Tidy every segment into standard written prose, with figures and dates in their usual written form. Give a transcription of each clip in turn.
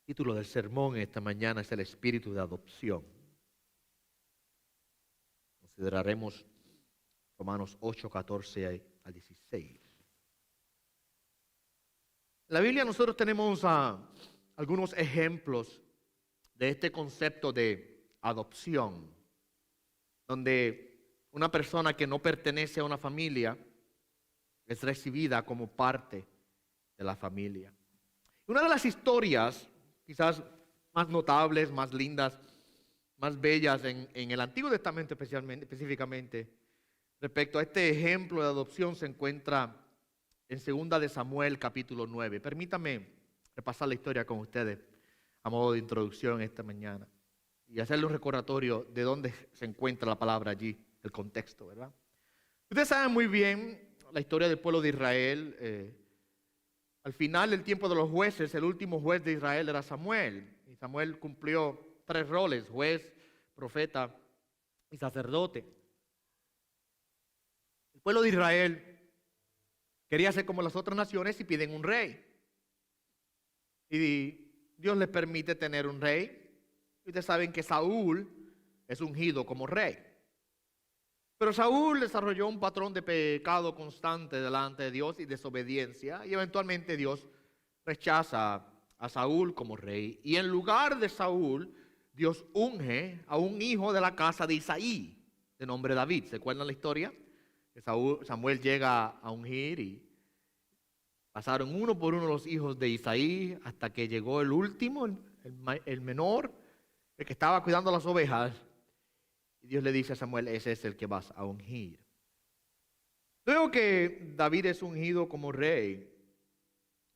El título del sermón esta mañana es el espíritu de adopción. Consideraremos Romanos 8, 14 al 16. En la Biblia nosotros tenemos algunos ejemplos de este concepto de adopción, donde una persona que no pertenece a una familia es recibida como parte de la familia. Una de las historias quizás más notables, más lindas, más bellas en el Antiguo Testamento específicamente, respecto a este ejemplo de adopción se encuentra en 2 de Samuel capítulo 9. Permítame repasar la historia con ustedes a modo de introducción esta mañana y hacerle un recordatorio de dónde se encuentra la palabra allí, el contexto, ¿verdad? Ustedes saben muy bien la historia del pueblo de Israel. Al final del tiempo de los jueces, el último juez de Israel era Samuel. Y Samuel cumplió 3 roles: juez, profeta y sacerdote. El pueblo de Israel quería ser como las otras naciones y piden un rey. Y Dios les permite tener un rey. Y ustedes saben que Saúl es ungido como rey. Pero Saúl desarrolló un patrón de pecado constante delante de Dios y desobediencia. Y eventualmente Dios rechaza a Saúl como rey. Y en lugar de Saúl, Dios unge a un hijo de la casa de Isaí, de nombre David. ¿Se acuerdan la historia? Que Samuel llega a ungir y pasaron uno por uno los hijos de Isaí hasta que llegó el último, el menor, el que estaba cuidando las ovejas. Y Dios le dice a Samuel: ese es el que vas a ungir. Luego que David es ungido como rey,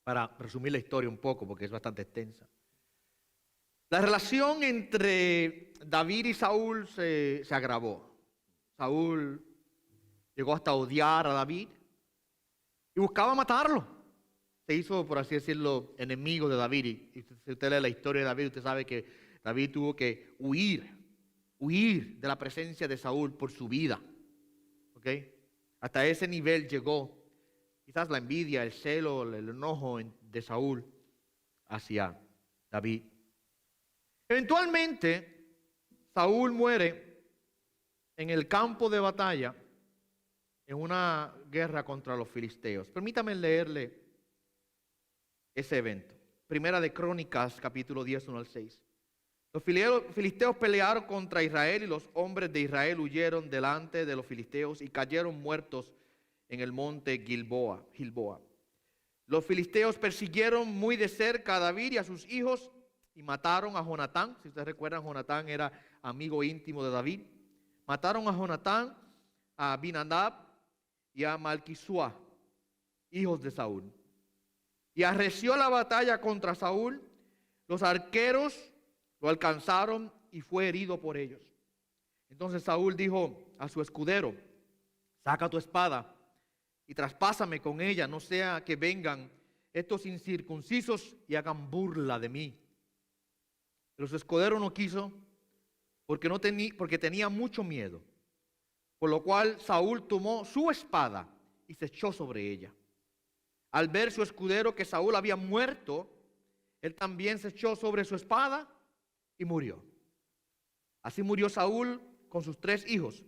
para resumir la historia un poco porque es bastante extensa, la relación entre David y Saúl se agravó. Saúl llegó hasta odiar a David y buscaba matarlo. Se hizo, por así decirlo, enemigo de David. Y si usted lee la historia de David, usted sabe que David tuvo que huir de la presencia de Saúl por su vida. ¿Ok? Hasta ese nivel llegó quizás la envidia, el celo, el enojo de Saúl hacia David. Eventualmente, Saúl muere en el campo de batalla en una guerra contra los filisteos. Permítame leerle ese evento. Primera de Crónicas, capítulo 10, 1 al 6. Los filisteos pelearon contra Israel y los hombres de Israel huyeron delante de los filisteos y cayeron muertos en el monte Gilboa. Los filisteos persiguieron muy de cerca a David y a sus hijos y mataron a Jonatán. Si ustedes recuerdan, Jonatán era amigo íntimo de David. Mataron a Jonatán, a Abinadab y a Malquisua, hijos de Saúl. Y arreció la batalla contra Saúl. Los arqueros lo alcanzaron y fue herido por ellos. Entonces Saúl dijo a su escudero: saca tu espada y traspásame con ella, no sea que vengan estos incircuncisos y hagan burla de mí. Pero su escudero no quiso porque tenía mucho miedo. Por lo cual Saúl tomó su espada y se echó sobre ella. Al ver su escudero que Saúl había muerto, él también se echó sobre su espada y murió. Así murió Saúl con sus 3 hijos,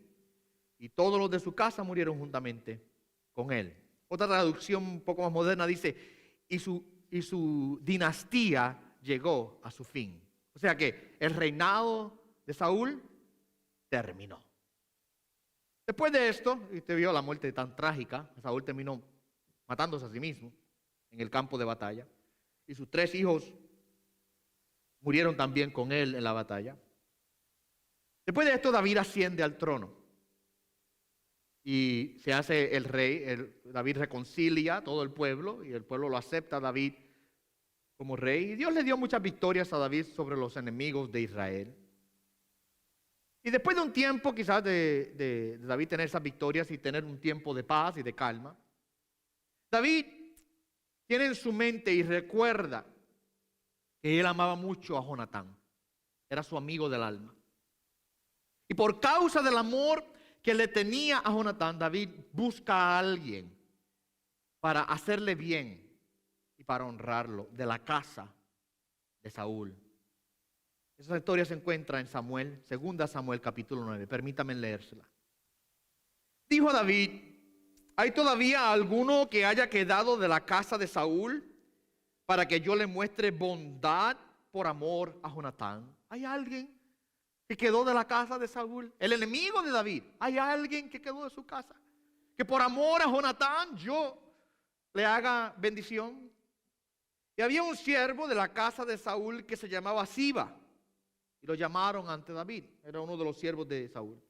y todos los de su casa murieron juntamente con él. Otra traducción un poco más moderna dice: y su dinastía llegó a su fin. O sea que el reinado de Saúl terminó. Después de esto, y usted vio la muerte tan trágica, Saúl terminó matándose a sí mismo en el campo de batalla, y sus 3 hijos murieron también con él en la batalla. Después de esto, David asciende al trono y se hace el rey. David reconcilia a todo el pueblo y el pueblo lo acepta a David como rey. Y Dios le dio muchas victorias a David sobre los enemigos de Israel. Y después de un tiempo quizás de David tener esas victorias y tener un tiempo de paz y de calma, David tiene en su mente y recuerda que él amaba mucho a Jonatán. Era su amigo del alma. Y por causa del amor que le tenía a Jonatán, David busca a alguien para hacerle bien y para honrarlo de la casa de Saúl. Esa historia se encuentra en Samuel, 2 Samuel capítulo 9. Permítame leérsela. Dijo David: ¿hay todavía alguno que haya quedado de la casa de Saúl para que yo le muestre bondad por amor a Jonatán? ¿Hay alguien que quedó de la casa de Saúl? El enemigo de David. ¿Hay alguien que quedó de su casa? Que por amor a Jonatán yo le haga bendición. Y había un siervo de la casa de Saúl que se llamaba Siba. Y lo llamaron ante David. Era uno de los siervos de Saúl.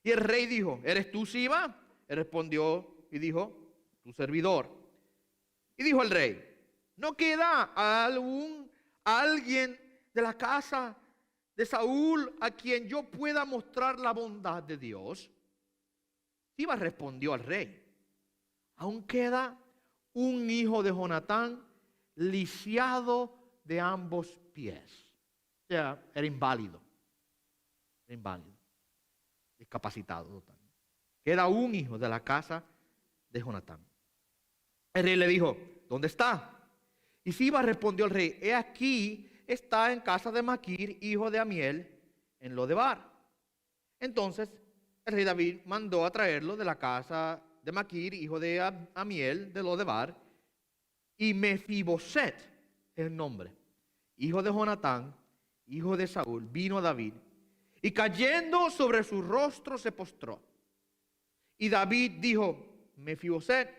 Y el rey dijo: ¿eres tú, Siba? Él respondió y dijo: tu servidor. Y dijo el rey: ¿no queda alguien de la casa de Saúl a quien yo pueda mostrar la bondad de Dios? Siba respondió al rey: aún queda un hijo de Jonatán lisiado de ambos pies. O sea, era inválido, discapacitado total. Queda un hijo de la casa de Jonatán. El rey le dijo: ¿dónde está? Y Siba respondió al rey: he aquí, está en casa de Maquir, hijo de Amiel, en Lodebar. Entonces el rey David mandó a traerlo de la casa de Maquir, hijo de Amiel, de Lodebar. Y Mefiboset es el nombre, hijo de Jonatán, hijo de Saúl, vino a David, y cayendo sobre su rostro se postró. Y David dijo: Mefiboset.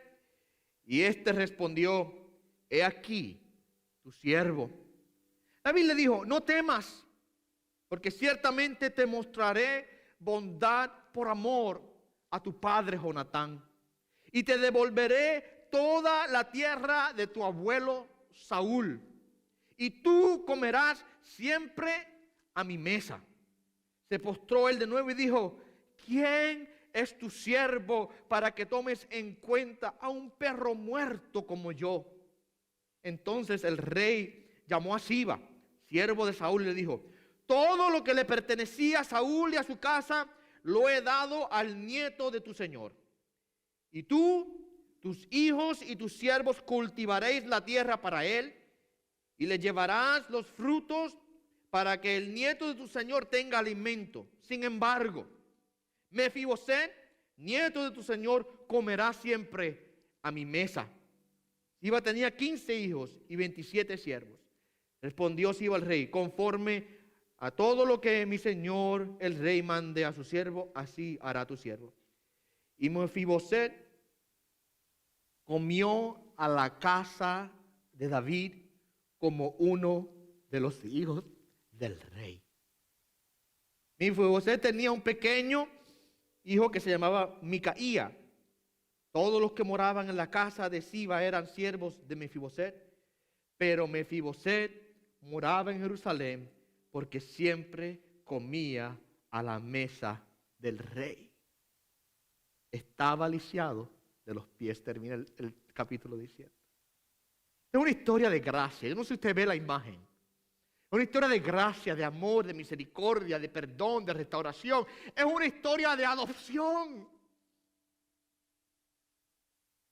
Y éste respondió: he aquí tu siervo. David le dijo: no temas, porque ciertamente te mostraré bondad por amor a tu padre Jonatán, y te devolveré toda la tierra de tu abuelo Saúl, y tú comerás siempre a mi mesa. Se postró él de nuevo y dijo: ¿quién es tu siervo para que tomes en cuenta a un perro muerto como yo? Entonces el rey llamó a Siba, siervo de Saúl, y le dijo: todo lo que le pertenecía a Saúl y a su casa lo he dado al nieto de tu señor. Y tú, tus hijos y tus siervos cultivaréis la tierra para él, y le llevarás los frutos para que el nieto de tu señor tenga alimento. Sin embargo, Mefiboset, nieto de tu señor, comerá siempre a mi mesa. Siba tenía 15 hijos y 27 siervos. Respondió Siba al rey: conforme a todo lo que mi señor el rey mande a su siervo, así hará tu siervo. Y Mefiboset comió a la casa de David como uno de los hijos del rey. Mefiboset tenía un pequeño hijo que se llamaba Micaía. Todos los que moraban en la casa de Siba eran siervos de Mefiboset, pero Mefiboset moraba en Jerusalén porque siempre comía a la mesa del rey. Estaba lisiado de los pies, termina el capítulo diciendo. Es una historia de gracia. Yo no sé si usted ve la imagen. Es una historia de gracia, de amor, de misericordia, de perdón, de restauración. Es una historia de adopción.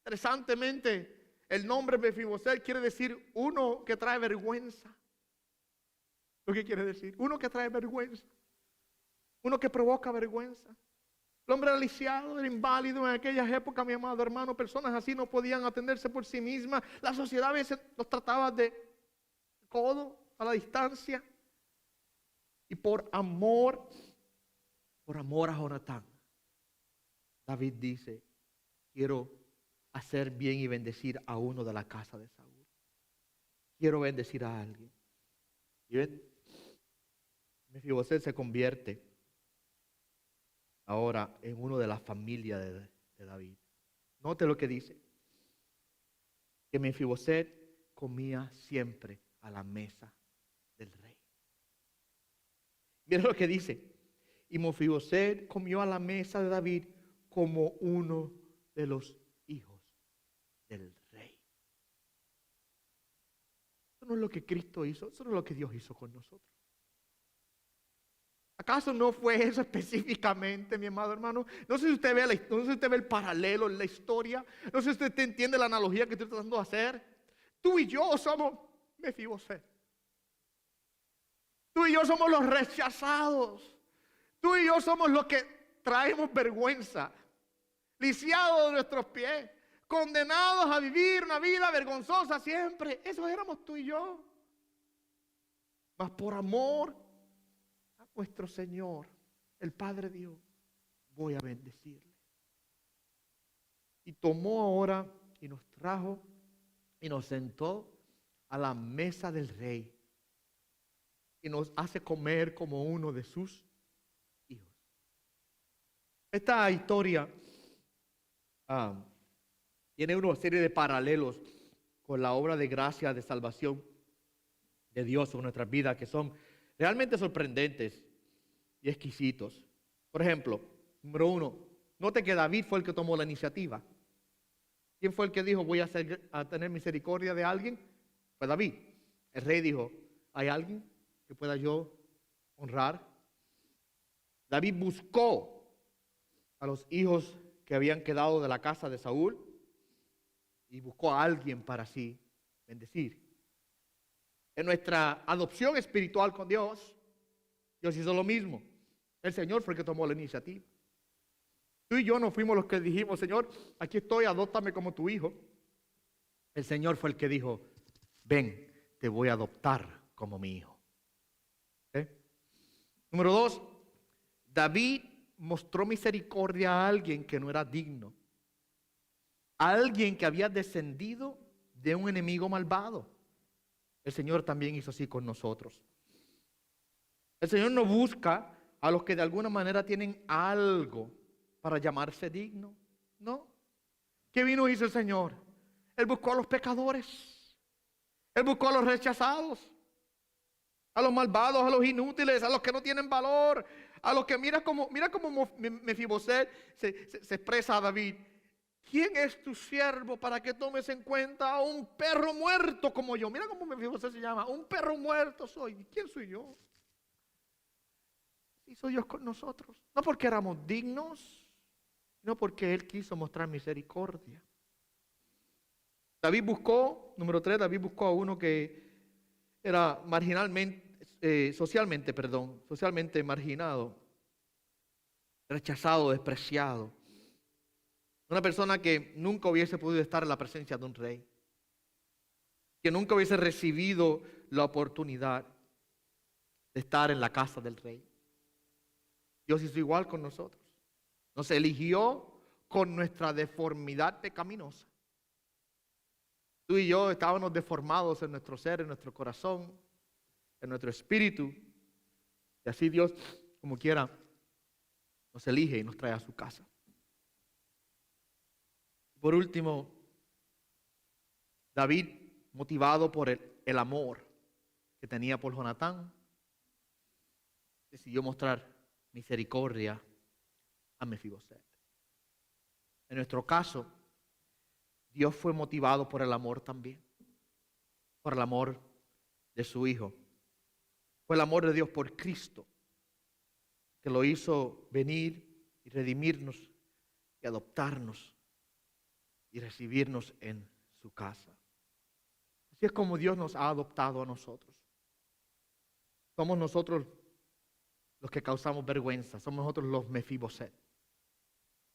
Interesantemente, el nombre Mefiboset quiere decir uno que trae vergüenza. ¿Lo que quiere decir? Uno que trae vergüenza. Uno que provoca vergüenza. El hombre era lisiado, era inválido en aquellas épocas, mi amado hermano. Personas así no podían atenderse por sí mismas. La sociedad a veces los trataba de codo, a la distancia. Y por amor a Jonatán, David dice: quiero hacer bien y bendecir a uno de la casa de Saúl. Quiero bendecir a alguien. Y ven, Mefiboset se convierte ahora en uno de la familia de David. Note lo que dice: que Mefiboset comía siempre a la mesa del rey. Mira lo que dice: y Mefiboset comió a la mesa de David como uno de los hijos del rey. Eso no es lo que Cristo hizo, eso no es lo que Dios hizo con nosotros. ¿Acaso no fue eso específicamente, mi amado hermano? No sé si usted ve, no sé si usted ve el paralelo en la historia. No sé si usted entiende la analogía que estoy tratando de hacer. Tú y yo somos Mefiboset. Tú y yo somos los rechazados. Tú y yo somos los que traemos vergüenza, lisiados de nuestros pies, condenados a vivir una vida vergonzosa siempre. Eso éramos tú y yo. Mas por amor a nuestro Señor, el Padre Dios, voy a bendecirle. Y tomó ahora y nos trajo y nos sentó a la mesa del rey. Y nos hace comer como uno de sus hijos. Esta historia tiene una serie de paralelos con la obra de gracia de salvación de Dios en nuestras vidas que son realmente sorprendentes y exquisitos. Por ejemplo, número 1, note que David fue el que tomó la iniciativa. ¿Quién fue el que dijo voy a tener misericordia de alguien? Fue David. El rey dijo, ¿hay alguien que pueda yo honrar? David buscó a los hijos que habían quedado de la casa de Saúl y buscó a alguien para así bendecir. En nuestra adopción espiritual con Dios, Dios hizo lo mismo. El Señor fue el que tomó la iniciativa. Tú y yo no fuimos los que dijimos, Señor, aquí estoy, adóptame como tu hijo. El Señor fue el que dijo, ven, te voy a adoptar como mi hijo. ¿Okay? Número 2, David mostró misericordia a alguien que no era digno. A alguien que había descendido de un enemigo malvado. El Señor también hizo así con nosotros. El Señor no busca a los que de alguna manera tienen algo para llamarse digno. No. ¿Qué vino hizo el Señor? Él buscó a los pecadores. Él buscó a los rechazados. A los malvados, a los inútiles, a los que no tienen valor. A los que mira como Mefiboset se expresa a David. ¿Quién es tu siervo para que tomes en cuenta a un perro muerto como yo? Mira cómo Mefiboset se llama. Un perro muerto soy. ¿Quién soy yo? Hizo Dios con nosotros. No porque éramos dignos, no porque Él quiso mostrar misericordia. David buscó, número 3, David buscó a uno que era socialmente marginado, rechazado, despreciado. Una persona que nunca hubiese podido estar en la presencia de un rey, que nunca hubiese recibido la oportunidad de estar en la casa del rey. Dios hizo igual con nosotros. Nos eligió con nuestra deformidad pecaminosa. Tú y yo estábamos deformados en nuestro ser, en nuestro corazón, en nuestro espíritu. Y así Dios, como quiera, nos elige y nos trae a su casa. Por último, David, motivado por el amor que tenía por Jonatán, decidió mostrar misericordia a Mefiboset. En nuestro caso, Dios fue motivado por el amor también, por el amor de su Hijo. Fue el amor de Dios por Cristo que lo hizo venir y redimirnos y adoptarnos y recibirnos en su casa. Así es como Dios nos ha adoptado a nosotros. Somos nosotros los que causamos vergüenza, somos nosotros los Mefiboset,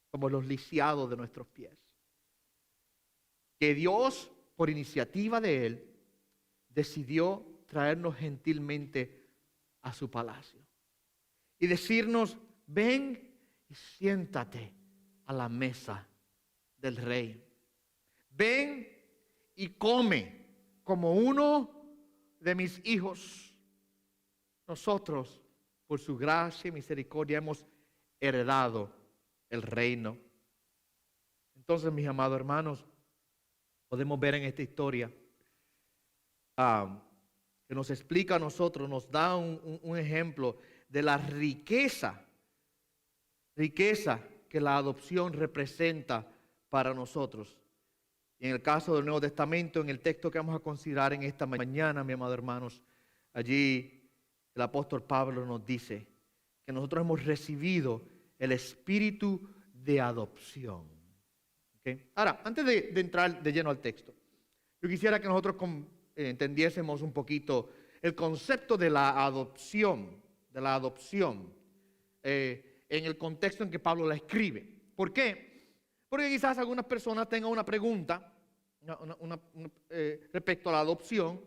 somos los lisiados de nuestros pies. Que Dios, por iniciativa de Él, decidió traernos gentilmente a su palacio y decirnos, ven y siéntate a la mesa del rey. Ven y come como uno de mis hijos. Nosotros, por su gracia y misericordia, hemos heredado el reino. Entonces, mis amados hermanos, podemos ver en esta historia que nos explica a nosotros, nos da un ejemplo de la riqueza que la adopción representa para nosotros. Y en el caso del Nuevo Testamento, en el texto que vamos a considerar en esta mañana, mis amados hermanos, allí el apóstol Pablo nos dice que nosotros hemos recibido el espíritu de adopción. ¿Okay? Ahora, antes de entrar de lleno al texto, yo quisiera que nosotros entendiésemos un poquito el concepto de la adopción, en el contexto en que Pablo la escribe. ¿Por qué? Porque quizás algunas personas tengan una pregunta respecto a la adopción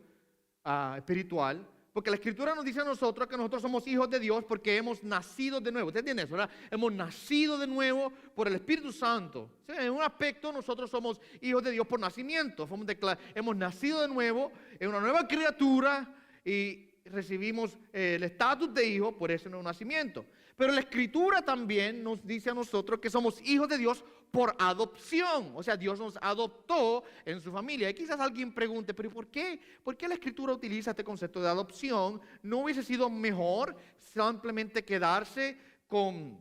espiritual, porque la Escritura nos dice a nosotros que nosotros somos hijos de Dios porque hemos nacido de nuevo. ¿Usted entiende eso, verdad? Hemos nacido de nuevo por el Espíritu Santo. ¿Sí? En un aspecto nosotros somos hijos de Dios por nacimiento. Hemos nacido de nuevo en una nueva criatura y recibimos el estatus de hijo por ese nuevo nacimiento. Pero la Escritura también nos dice a nosotros que somos hijos de Dios por adopción. O sea, Dios nos adoptó en su familia. Y quizás alguien pregunte, pero ¿por qué? ¿Por qué la Escritura utiliza este concepto de adopción? ¿No hubiese sido mejor simplemente quedarse con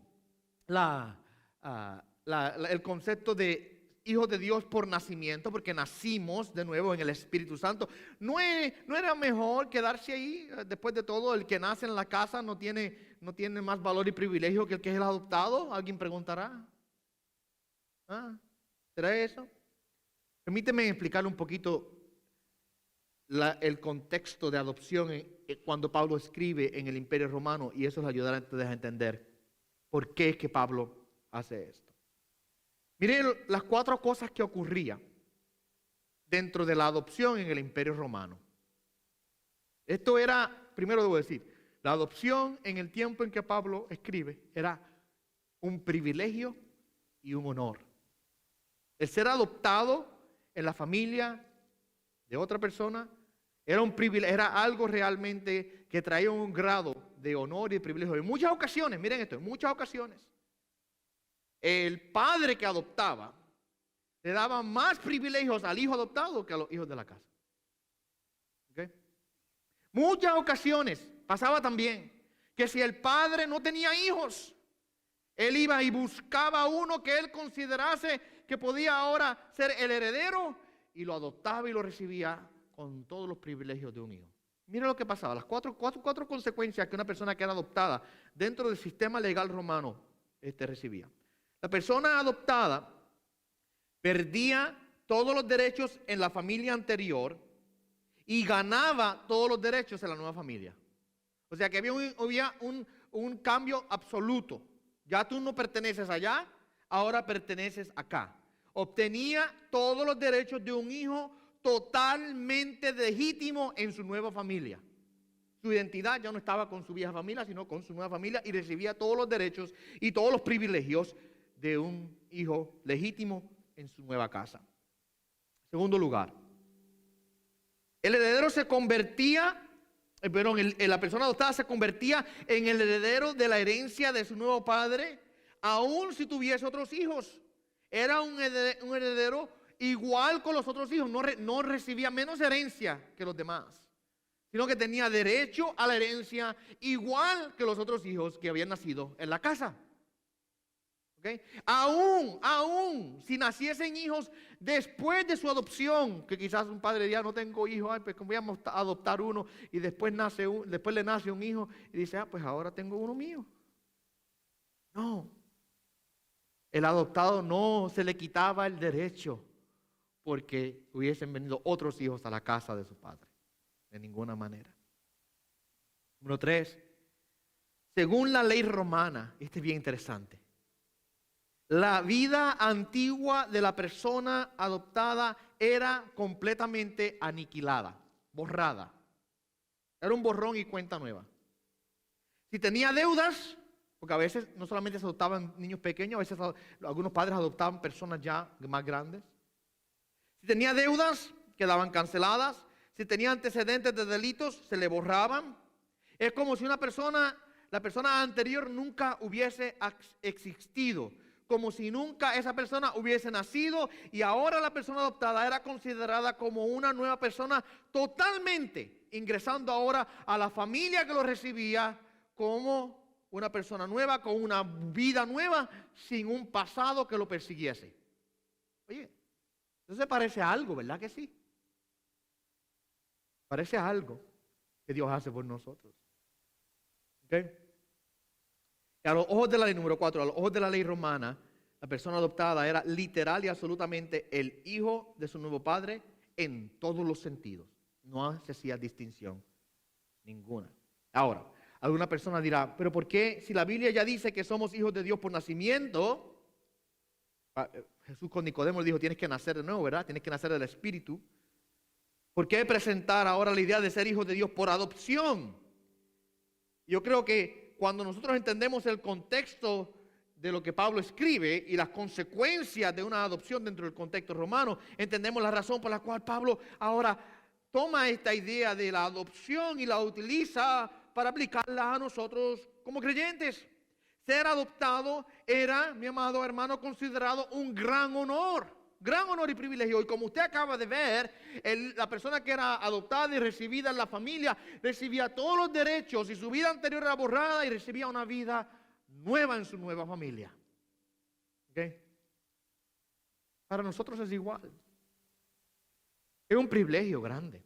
el concepto de hijos de Dios por nacimiento, porque nacimos de nuevo en el Espíritu Santo? ¿No era mejor quedarse ahí? Después de todo, el que nace en la casa no tiene más valor y privilegio que el que es el adoptado. ¿Alguien preguntará? ¿Será eso? Permíteme explicarle un poquito el contexto de adopción cuando Pablo escribe en el Imperio Romano, y eso les ayudará a entender por qué es que Pablo hace esto. Miren las 4 cosas que ocurrían dentro de la adopción en el Imperio Romano. Esto era, primero debo decir, la adopción en el tiempo en que Pablo escribe era un privilegio y un honor. El ser adoptado en la familia de otra persona era un privilegio, era algo realmente que traía un grado de honor y de privilegio. En muchas ocasiones, miren esto, en muchas ocasiones, el padre que adoptaba le daba más privilegios al hijo adoptado que a los hijos de la casa. ¿Okay? Muchas ocasiones pasaba también que si el padre no tenía hijos, él iba y buscaba uno que él considerase que podía ahora ser el heredero y lo adoptaba y lo recibía con todos los privilegios de un hijo. Mira lo que pasaba, las cuatro consecuencias que una persona que era adoptada dentro del sistema legal romano recibía. La persona adoptada perdía todos los derechos en la familia anterior y ganaba todos los derechos en la nueva familia. O sea que había un cambio absoluto. Ya tú no perteneces allá, ahora perteneces acá. Obtenía todos los derechos de un hijo totalmente legítimo en su nueva familia. Su identidad ya no estaba con su vieja familia, sino con su nueva familia, y recibía todos los derechos y todos los privilegios de un hijo legítimo en su nueva casa. Segundo lugar, el heredero se convertía, la persona adoptada se convertía en el heredero de la herencia de su nuevo padre, aun si tuviese otros hijos. Era un heredero igual con los otros hijos, no recibía menos herencia que los demás, sino que tenía derecho a la herencia igual que los otros hijos que habían nacido en la casa. ¿Okay? Aún si naciesen hijos después de su adopción, que quizás un padre diga, no tengo hijos, pues voy a adoptar uno, y después le nace un hijo y dice, pues ahora tengo uno mío. No, el adoptado no se le quitaba el derecho porque hubiesen venido otros hijos a la casa de su padre, de ninguna manera. Número 3, según la ley romana, este es bien interesante. La vida antigua de la persona adoptada era completamente aniquilada, borrada. Era un borrón y cuenta nueva. Si tenía deudas, porque a veces no solamente se adoptaban niños pequeños, a veces algunos padres adoptaban personas ya más grandes. Si tenía deudas, quedaban canceladas. Si tenía antecedentes de delitos, se le borraban. Es como si la persona anterior nunca hubiese existido, como si nunca esa persona hubiese nacido, y ahora la persona adoptada era considerada como una nueva persona totalmente, ingresando ahora a la familia que lo recibía como una persona nueva, con una vida nueva, sin un pasado que lo persiguiese. Oye, eso se parece a algo, ¿verdad que sí? Parece a algo que Dios hace por nosotros. ¿Ok? Y a los ojos de la ley, número 4, a los ojos de la ley romana, la persona adoptada era literal y absolutamente el hijo de su nuevo padre en todos los sentidos. No se hacía distinción. Ninguna. Ahora, alguna persona dirá, pero ¿por qué si la Biblia ya dice que somos hijos de Dios por nacimiento? Jesús con Nicodemo le dijo, tienes que nacer de nuevo, ¿verdad? Tienes que nacer del Espíritu. ¿Por qué presentar ahora la idea de ser hijos de Dios por adopción? Yo creo que cuando nosotros entendemos el contexto de lo que Pablo escribe y las consecuencias de una adopción dentro del contexto romano, entendemos la razón por la cual Pablo ahora toma esta idea de la adopción y la utiliza para aplicarla a nosotros como creyentes. Ser adoptado era, mi amado hermano, considerado un gran honor y privilegio. Y como usted acaba de ver, la persona que era adoptada y recibida en la familia recibía todos los derechos y su vida anterior era borrada y recibía una vida nueva en su nueva familia. ¿Okay? Para nosotros es igual. Es un privilegio grande.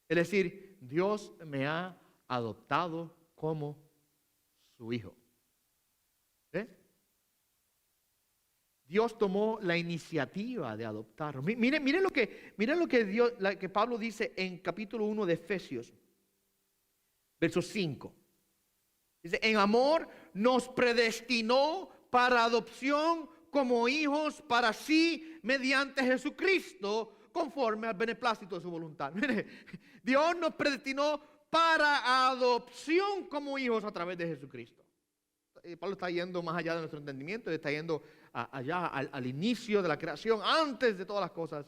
Es decir, Dios me ha adoptado como su hijo. ¿Eh? Dios tomó la iniciativa de adoptarnos. Miren lo que Pablo dice en capítulo 1 de Efesios, verso 5. Dice, en amor nos predestinó para adopción como hijos para sí mediante Jesucristo, conforme al beneplácito de su voluntad. Mire, Dios nos predestinó para adopción como hijos a través de Jesucristo. Pablo está yendo más allá de nuestro entendimiento, está yendo allá al inicio de la creación, antes de todas las cosas.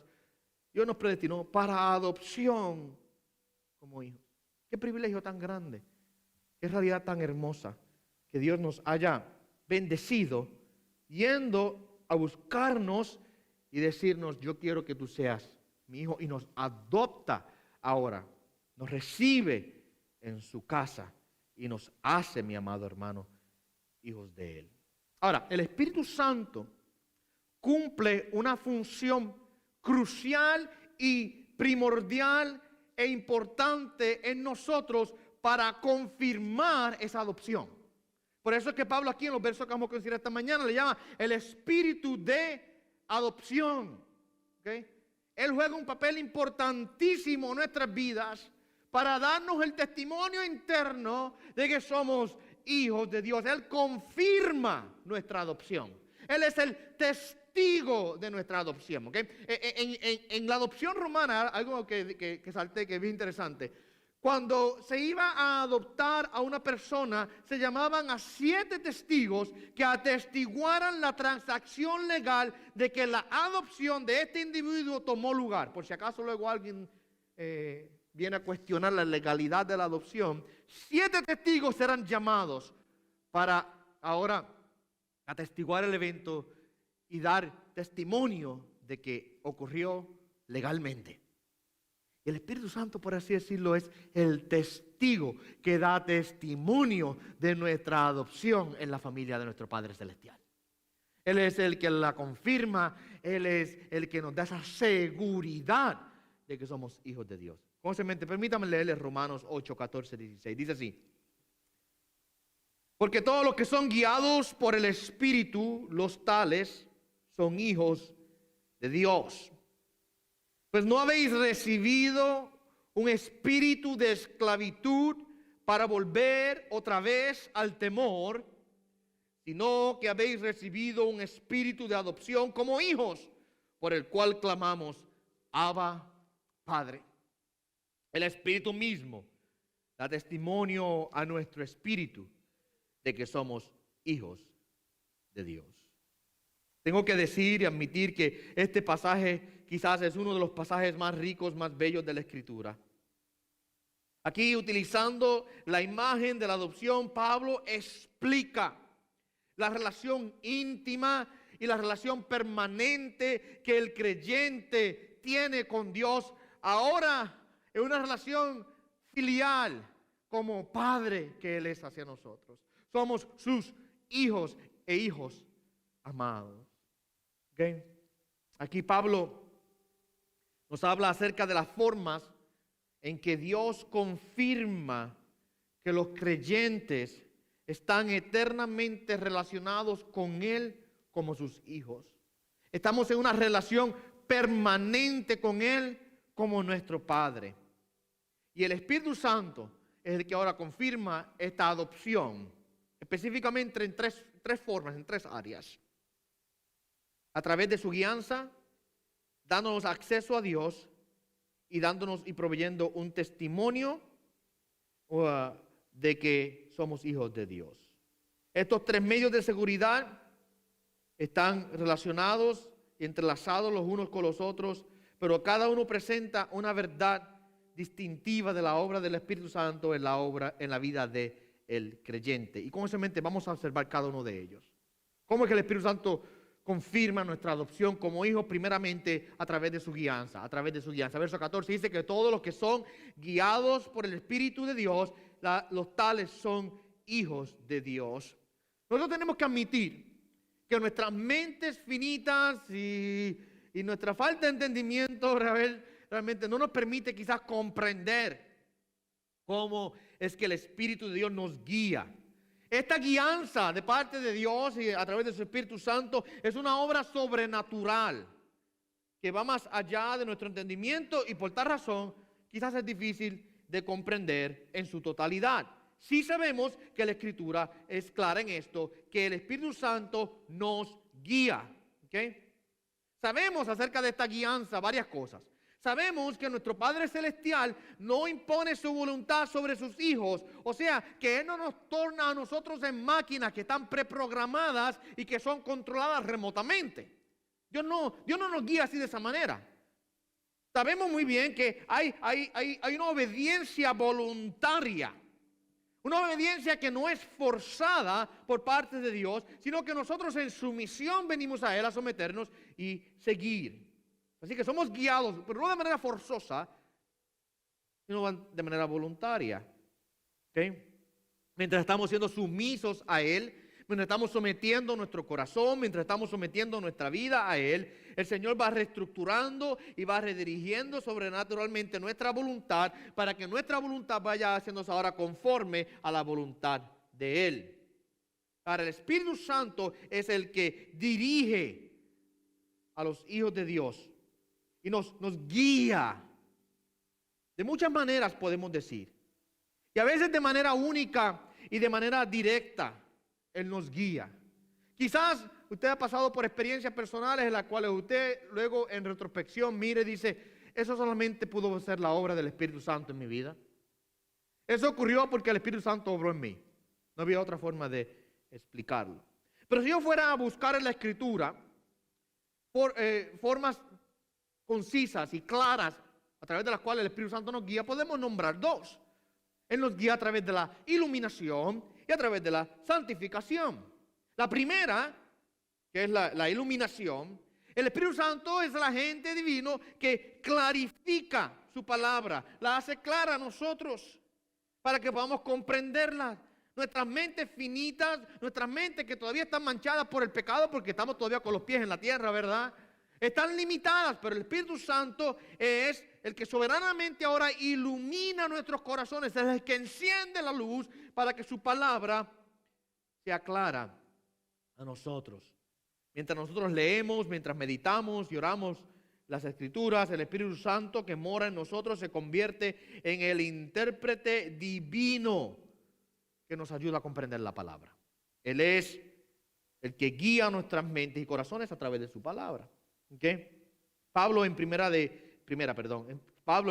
Dios nos predestinó para adopción como hijos. Qué privilegio tan grande, qué realidad tan hermosa que Dios nos haya bendecido yendo a buscarnos y decirnos, yo quiero que tú seas mi hijo, y nos adopta ahora, nos recibe en su casa y nos hace, mi amado hermano, hijos de Él. Ahora, el Espíritu Santo cumple una función crucial y primordial e importante en nosotros para confirmar esa adopción. Por eso es que Pablo aquí en los versos que vamos a considerar esta mañana le llama el espíritu de adopción. ¿Okay? Él juega un papel importantísimo en nuestras vidas para darnos el testimonio interno de que somos hijos de Dios. Él confirma nuestra adopción. Él es el testigo de nuestra adopción. ¿Okay? En la adopción romana, algo que salté que vi interesante, cuando se iba a adoptar a una persona, se llamaban a 7 testigos que atestiguaran la transacción legal de que la adopción de este individuo tomó lugar. Por si acaso luego alguien viene a cuestionar la legalidad de la adopción, 7 testigos serán llamados para ahora atestiguar el evento y dar testimonio de que ocurrió legalmente. Y el Espíritu Santo, por así decirlo, es el testigo que da testimonio de nuestra adopción en la familia de nuestro Padre Celestial. Él es el que la confirma, Él es el que nos da esa seguridad de que somos hijos de Dios. Conscientemente, permítame leerles Romanos 8, 14, 16. Dice así: porque todos los que son guiados por el Espíritu, los tales son hijos de Dios. Pues no habéis recibido un espíritu de esclavitud para volver otra vez al temor, sino que habéis recibido un espíritu de adopción como hijos, por el cual clamamos, Abba, Padre. El Espíritu mismo da testimonio a nuestro espíritu de que somos hijos de Dios. Tengo que decir y admitir que este pasaje quizás es uno de los pasajes más ricos, más bellos de la Escritura. Aquí, utilizando la imagen de la adopción, Pablo explica la relación íntima y la relación permanente que el creyente tiene con Dios. Ahora, es una relación filial como padre que Él es hacia nosotros. Somos sus hijos e hijos amados. ¿Okay? Aquí Pablo nos habla acerca de las formas en que Dios confirma que los creyentes están eternamente relacionados con Él como sus hijos. Estamos en una relación permanente con Él como nuestro Padre. Y el Espíritu Santo es el que ahora confirma esta adopción, específicamente en tres formas, en tres áreas. A través de su guianza, dándonos acceso a Dios y dándonos y proveyendo un testimonio de que somos hijos de Dios. Estos tres medios de seguridad están relacionados y entrelazados los unos con los otros, pero cada uno presenta una verdad distintiva de la obra del Espíritu Santo en la vida del creyente. Y con eso en mente vamos a observar cada uno de ellos. ¿Cómo es que el Espíritu Santo confirma nuestra adopción como hijos? Primeramente a través de su guianza, Verso 14 dice que todos los que son guiados por el Espíritu de Dios, los tales son hijos de Dios. Nosotros tenemos que admitir que nuestras mentes finitas y nuestra falta de entendimiento realmente no nos permite quizás comprender cómo es que el Espíritu de Dios nos guía. Esta guianza de parte de Dios y a través de su Espíritu Santo es una obra sobrenatural que va más allá de nuestro entendimiento y por tal razón quizás es difícil de comprender en su totalidad. Sí sabemos que la Escritura es clara en esto, que el Espíritu Santo nos guía. ¿Okay? Sabemos acerca de esta guianza varias cosas. Sabemos que nuestro Padre Celestial no impone su voluntad sobre sus hijos. O sea, que Él no nos torna a nosotros en máquinas que están preprogramadas y que son controladas remotamente. Dios no nos guía así de esa manera. Sabemos muy bien que hay una obediencia voluntaria. Una obediencia que no es forzada por parte de Dios, sino que nosotros en sumisión venimos a Él a someternos y seguir. Así que somos guiados, pero no de manera forzosa, sino de manera voluntaria. ¿Okay? Mientras estamos siendo sumisos a Él, mientras estamos sometiendo nuestro corazón, mientras estamos sometiendo nuestra vida a Él, el Señor va reestructurando y va redirigiendo sobrenaturalmente nuestra voluntad para que nuestra voluntad vaya haciéndose ahora conforme a la voluntad de Él. Ahora, el Espíritu Santo es el que dirige a los hijos de Dios y nos guía. De muchas maneras podemos decir. Y a veces de manera única y de manera directa, Él nos guía. Quizás usted ha pasado por experiencias personales en las cuales usted luego en retrospección mire y dice, eso solamente pudo ser la obra del Espíritu Santo en mi vida. Eso ocurrió porque el Espíritu Santo obró en mí. No había otra forma de explicarlo. Pero si yo fuera a buscar en la Escritura formas concisas y claras a través de las cuales el Espíritu Santo nos guía, podemos nombrar dos. Él nos guía a través de la iluminación y a través de la santificación. La primera, que es la iluminación, el Espíritu Santo es el agente divino que clarifica su palabra, la hace clara a nosotros para que podamos comprenderla. Nuestras mentes finitas, nuestras mentes que todavía están manchadas por el pecado porque estamos todavía con los pies en la tierra, ¿verdad? Están limitadas, pero el Espíritu Santo es el que soberanamente ahora ilumina nuestros corazones, es el que enciende la luz para que su palabra sea clara a nosotros. Mientras nosotros leemos, mientras meditamos y oramos las Escrituras, el Espíritu Santo que mora en nosotros se convierte en el intérprete divino que nos ayuda a comprender la palabra. Él es el que guía nuestras mentes y corazones a través de su palabra. ¿Okay? Pablo en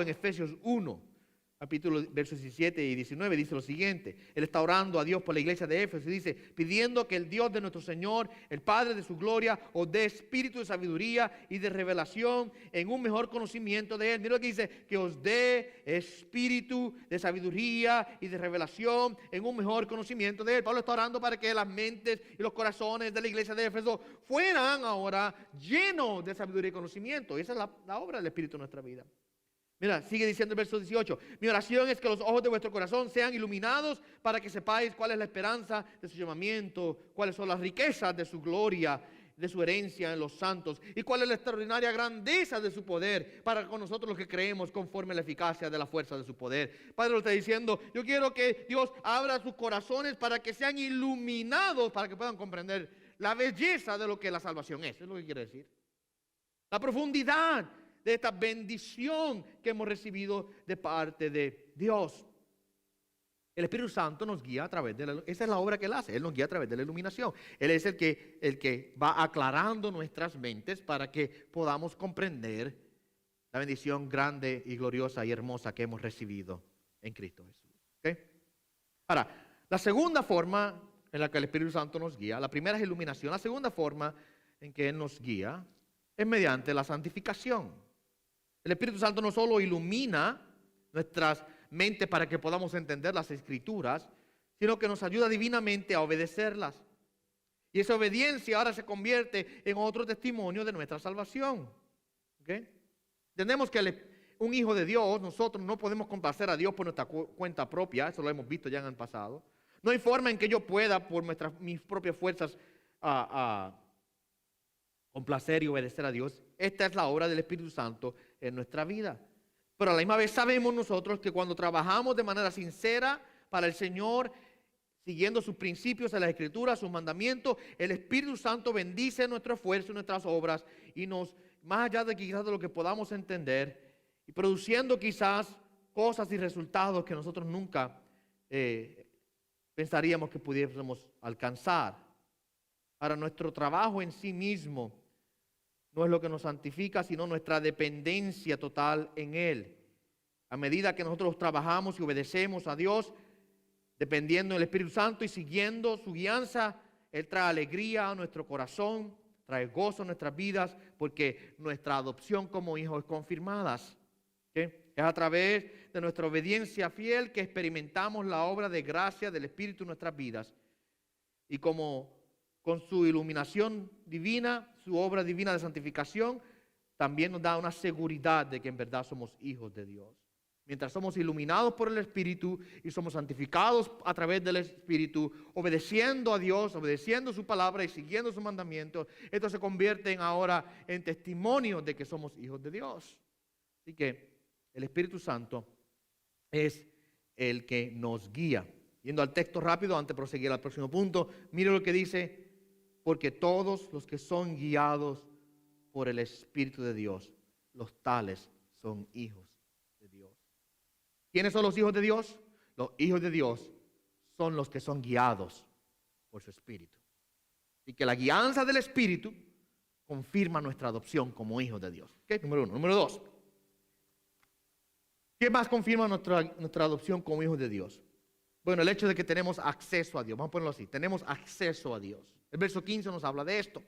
Efesios 1, capítulo versos 17 y 19 dice lo siguiente. Él está orando a Dios por la iglesia de Éfeso y dice, pidiendo que el Dios de nuestro Señor, el Padre de su gloria, os dé espíritu de sabiduría y de revelación en un mejor conocimiento de Él. Mira lo que dice, que os dé espíritu de sabiduría y de revelación en un mejor conocimiento de Él. Pablo está orando para que las mentes y los corazones de la iglesia de Éfeso fueran ahora llenos de sabiduría y conocimiento. Y esa es la obra del Espíritu en nuestra vida. Mira, sigue diciendo el verso 18. Mi oración es que los ojos de vuestro corazón sean iluminados para que sepáis cuál es la esperanza de su llamamiento, cuáles son las riquezas de su gloria, de su herencia en los santos y cuál es la extraordinaria grandeza de su poder para con nosotros los que creemos conforme a la eficacia de la fuerza de su poder. Padre lo está diciendo, yo quiero que Dios abra sus corazones para que sean iluminados, para que puedan comprender la belleza de lo que la salvación es lo que quiere decir. La profundidad de esta bendición que hemos recibido de parte de Dios. El Espíritu Santo nos guía a través de esa es la obra que Él hace. Él nos guía a través de la iluminación. Él es el que va aclarando nuestras mentes para que podamos comprender la bendición grande y gloriosa y hermosa que hemos recibido en Cristo Jesús. ¿Okay? Ahora, la segunda forma en la que el Espíritu Santo nos guía, la primera es iluminación, la segunda forma en que Él nos guía es mediante la santificación. El Espíritu Santo no solo ilumina nuestras mentes para que podamos entender las Escrituras, sino que nos ayuda divinamente a obedecerlas. Y esa obediencia ahora se convierte en otro testimonio de nuestra salvación. ¿Okay? Entendemos que un hijo de Dios, nosotros no podemos complacer a Dios por nuestra cuenta propia, eso lo hemos visto ya en el pasado. No hay forma en que yo pueda, por mis propias fuerzas, complacer y obedecer a Dios. Esta es la obra del Espíritu Santo en nuestra vida. Pero a la misma vez sabemos nosotros que cuando trabajamos de manera sincera para el Señor, siguiendo sus principios en las Escrituras, sus mandamientos, el Espíritu Santo bendice nuestro esfuerzo y nuestras obras y nos, más allá de quizás de lo que podamos entender, y produciendo quizás cosas y resultados que nosotros nunca pensaríamos que pudiésemos alcanzar. Para nuestro trabajo en sí mismo no es lo que nos santifica, sino nuestra dependencia total en Él. A medida que nosotros trabajamos y obedecemos a Dios, dependiendo del Espíritu Santo y siguiendo su guianza, Él trae alegría a nuestro corazón, trae gozo a nuestras vidas, porque nuestra adopción como hijos es confirmada. ¿Okay? Es a través de nuestra obediencia fiel que experimentamos la obra de gracia del Espíritu en nuestras vidas. Y como con su iluminación divina, su obra divina de santificación, también nos da una seguridad de que en verdad somos hijos de Dios. Mientras somos iluminados por el Espíritu y somos santificados a través del Espíritu, obedeciendo a Dios, obedeciendo su palabra y siguiendo sus mandamientos, esto se convierte ahora en testimonio de que somos hijos de Dios. Así que el Espíritu Santo es el que nos guía. Yendo al texto rápido, antes de proseguir al próximo punto, mire lo que dice: porque todos los que son guiados por el Espíritu de Dios, los tales son hijos de Dios. ¿Quiénes son los hijos de Dios? Los hijos de Dios son los que son guiados por su Espíritu. Y que la guianza del Espíritu confirma nuestra adopción como hijos de Dios. ¿Okay? Número uno. Número dos. ¿Qué más confirma nuestra adopción como hijos de Dios? Bueno, el hecho de que tenemos acceso a Dios. Vamos a ponerlo así. Tenemos acceso a Dios. El verso 15 nos habla de esto.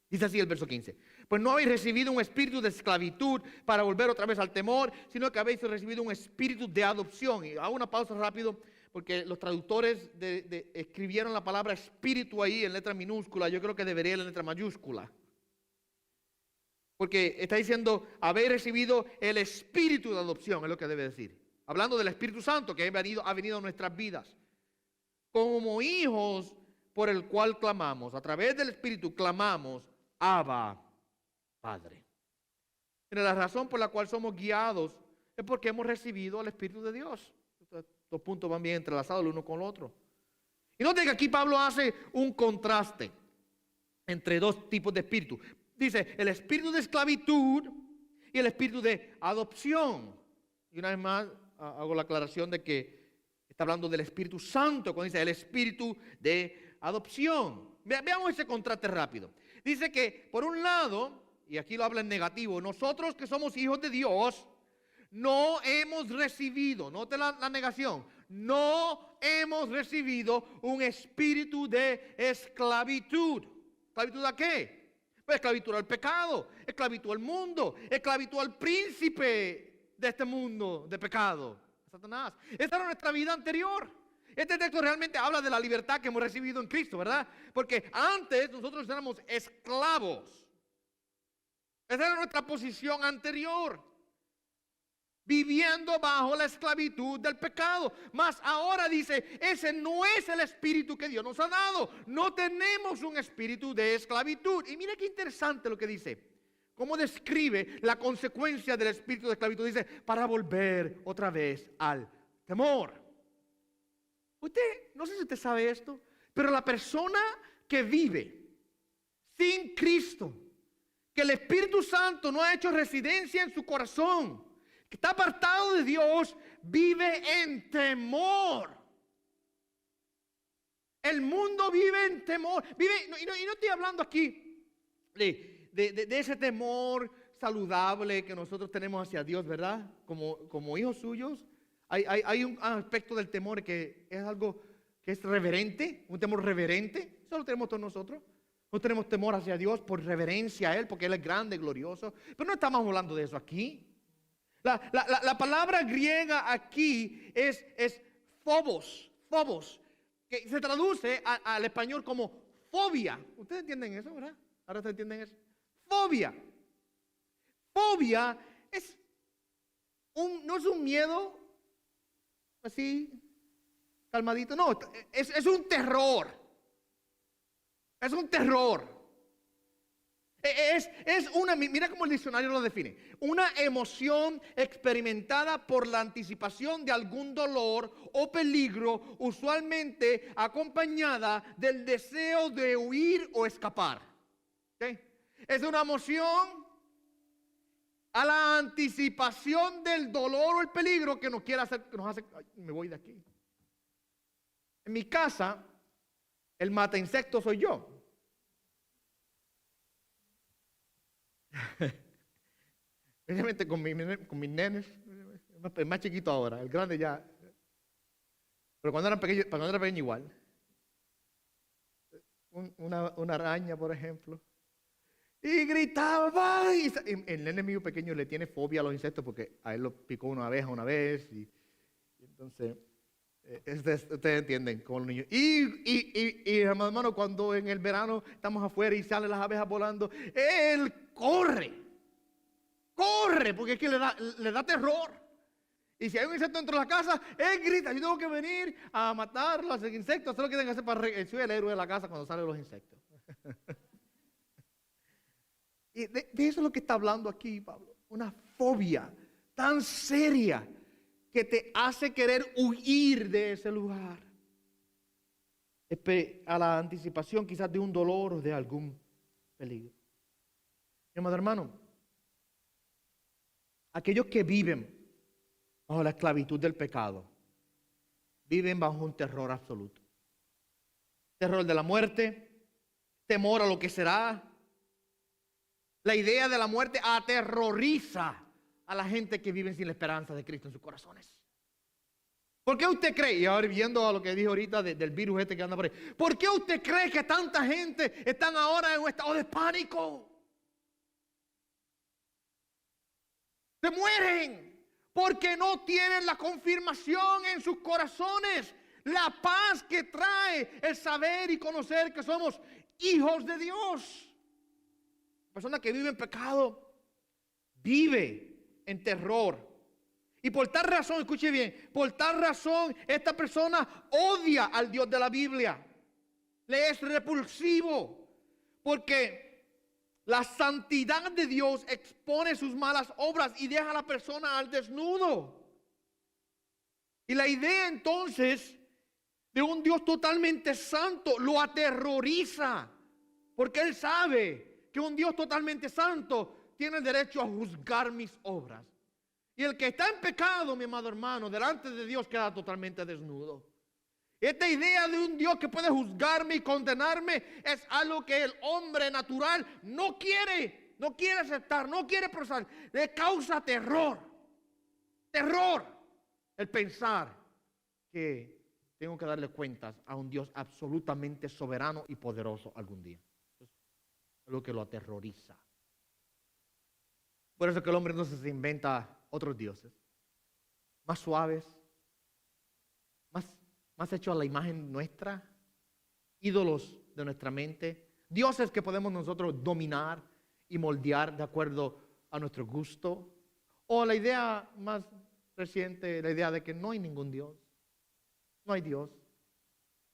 Dice así el verso 15. Pues no habéis recibido un espíritu de esclavitud para volver otra vez al temor, sino que habéis recibido un espíritu de adopción. Y hago una pausa rápido porque los traductores escribieron la palabra espíritu ahí en letra minúscula. Yo creo que debería ir en letra mayúscula. Porque está diciendo, habéis recibido el espíritu de adopción, es lo que debe decir. Hablando del Espíritu Santo que ha venido a nuestras vidas. Como hijos por el cual clamamos, a través del Espíritu clamamos, Abba, Padre. Pero la razón por la cual somos guiados es porque hemos recibido al Espíritu de Dios. Estos puntos van bien entrelazados el uno con el otro. Y noten que aquí Pablo hace un contraste entre dos tipos de espíritu. Dice, el espíritu de esclavitud y el espíritu de adopción. Y una vez más hago la aclaración de que está hablando del Espíritu Santo, cuando dice el espíritu de adopción. Veamos ese contraste rápido. Dice que, por un lado, y aquí lo habla en negativo, nosotros que somos hijos de Dios, no hemos recibido, note la negación, no hemos recibido un espíritu de esclavitud. ¿Esclavitud a qué? Pues esclavitud al pecado, esclavitud al mundo, esclavitud al príncipe de este mundo de pecado, Satanás. Esta era nuestra vida anterior. Este texto realmente habla de la libertad que hemos recibido en Cristo, ¿verdad? Porque antes nosotros éramos esclavos. Esa era nuestra posición anterior, viviendo bajo la esclavitud del pecado. Mas ahora dice, ese no es el espíritu que Dios nos ha dado. No tenemos un espíritu de esclavitud. Y mire qué interesante lo que dice. Cómo describe la consecuencia del espíritu de esclavitud. Dice, para volver otra vez al temor. Usted, no sé si usted sabe esto, pero la persona que vive sin Cristo, que el Espíritu Santo no ha hecho residencia en su corazón, que está apartado de Dios, vive en temor. El mundo vive en temor. Y no estoy hablando aquí de ese temor saludable que nosotros tenemos hacia Dios, ¿verdad? Como hijos suyos. Hay un aspecto del temor que es algo que es reverente, un temor reverente. Eso lo tenemos todos nosotros. No tenemos temor hacia Dios por reverencia a Él, porque Él es grande, glorioso. Pero no estamos hablando de eso aquí. La palabra griega aquí es phobos, que se traduce al español como fobia. ¿Ustedes entienden eso, verdad? ¿Ahora ustedes entienden eso? Fobia. Fobia no es un miedo así calmadito, no, es un terror. Es un terror. Mira cómo el diccionario lo define: una emoción experimentada por la anticipación de algún dolor o peligro, usualmente acompañada del deseo de huir o escapar. ¿Okay? Es una emoción a la anticipación del dolor o el peligro que nos quiere hacer, que nos hace, ay, me voy de aquí. En mi casa, el mata insectos soy yo. Especialmente con mis nenes, es más chiquito ahora, el grande ya. Pero cuando era pequeño igual. Una araña, por ejemplo. Y gritaba. Y el nene mío pequeño le tiene fobia a los insectos porque a él lo picó una abeja una vez. Y entonces, ustedes entienden como los niños. Y hermano, cuando en el verano estamos afuera y salen las abejas volando, él corre, porque es que le da terror. Y si hay un insecto dentro de la casa, él grita: yo tengo que venir a matar los insectos, hacer lo que tengo que hacer soy el héroe de la casa cuando salen los insectos. Y de eso es lo que está hablando aquí Pablo. Una fobia tan seria que te hace querer huir de ese lugar. A la anticipación quizás de un dolor o de algún peligro. Mi amado hermano, aquellos que viven bajo la esclavitud del pecado, viven bajo un terror absoluto. Terror de la muerte, temor a lo que será. La idea de la muerte aterroriza a la gente que vive sin la esperanza de Cristo en sus corazones. ¿Por qué usted cree, y ahora viendo a lo que dijo ahorita del virus este que anda por ahí, por qué usted cree que tanta gente están ahora en un estado de pánico? Se mueren porque no tienen la confirmación en sus corazones, la paz que trae el saber y conocer que somos hijos de Dios. La persona que vive en pecado vive en terror. Y por tal razón, escuche bien, por tal razón esta persona odia al Dios de la Biblia. Le es repulsivo porque la santidad de Dios expone sus malas obras y deja a la persona al desnudo. Y la idea entonces de un Dios totalmente santo lo aterroriza, porque Él sabe que un Dios totalmente santo tiene el derecho a juzgar mis obras. Y el que está en pecado, mi amado hermano, delante de Dios queda totalmente desnudo. Esta idea de un Dios que puede juzgarme y condenarme es algo que el hombre natural no quiere aceptar, no quiere procesar. Le causa terror el pensar que tengo que darle cuentas a un Dios absolutamente soberano y poderoso algún día. Es lo que lo aterroriza. Por eso que el hombre entonces se inventa otros dioses, más suaves, más hechos a la imagen nuestra, ídolos de nuestra mente, dioses que podemos nosotros dominar y moldear de acuerdo a nuestro gusto. O la idea más reciente, la idea de que no hay ningún Dios, no hay Dios.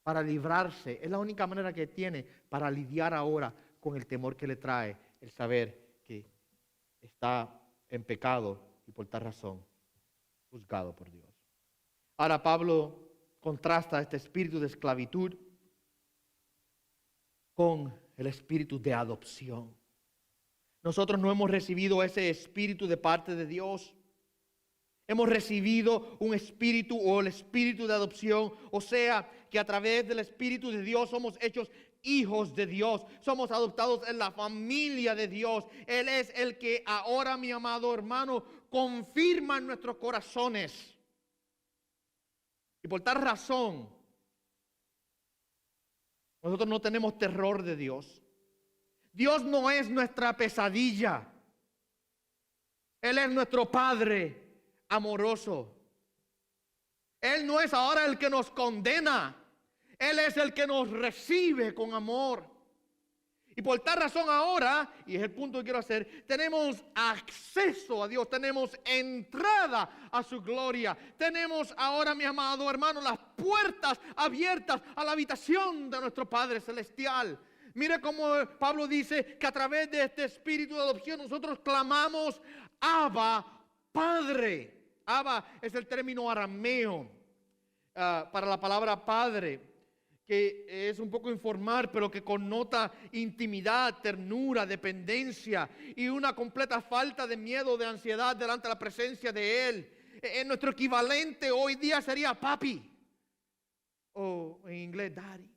Para librarse, es la única manera que tiene para lidiar ahora con el temor que le trae el saber que está en pecado y por tal razón juzgado por Dios. Ahora Pablo contrasta este espíritu de esclavitud con el espíritu de adopción. nosotros no hemos recibido ese espíritu de parte de Dios. Hemos recibido un espíritu o el espíritu de adopción, o sea, que a través del espíritu de Dios somos hechos hijos de Dios, somos adoptados en la familia de Dios. Él es el que ahora, mi amado hermano, confirma en nuestros corazones. Y por tal razón, nosotros no tenemos terror de Dios. Dios no es nuestra pesadilla. Él es nuestro Padre amoroso. Él no es ahora el que nos condena. Él es el que nos recibe con amor. Y por tal razón ahora, y es el punto que quiero hacer, tenemos acceso a Dios, tenemos entrada a su gloria. Tenemos ahora, mi amado hermano, las puertas abiertas a la habitación de nuestro Padre Celestial. Mire cómo Pablo dice que a través de este espíritu de adopción nosotros clamamos, Abba, Padre. Abba es el término arameo para la palabra Padre, que es un poco informal, pero que connota intimidad, ternura, dependencia y una completa falta de miedo, de ansiedad delante de la presencia de Él. En nuestro equivalente hoy día sería papi, o en inglés daddy.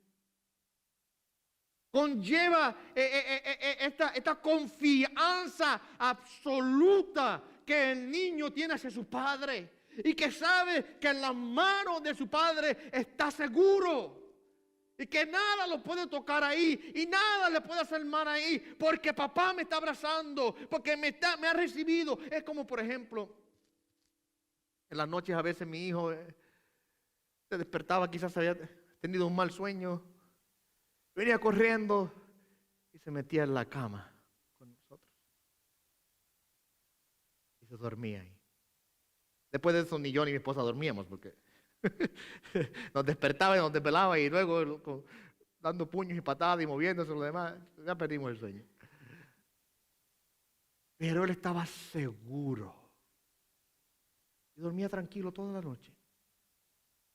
Conlleva esta confianza absoluta que el niño tiene hacia su padre y que sabe que en las manos de su padre está seguro. Y que nada lo puede tocar ahí y nada le puede hacer mal ahí, porque papá me está abrazando, porque me ha recibido. Es como, por ejemplo, en las noches a veces mi hijo se despertaba, quizás había tenido un mal sueño, venía corriendo y se metía en la cama con nosotros y se dormía ahí. Después de eso ni yo ni mi esposa dormíamos, porque nos despertaba y nos desvelaba y luego dando puños y patadas y moviéndose y lo demás, ya perdimos el sueño. Pero él estaba seguro y dormía tranquilo toda la noche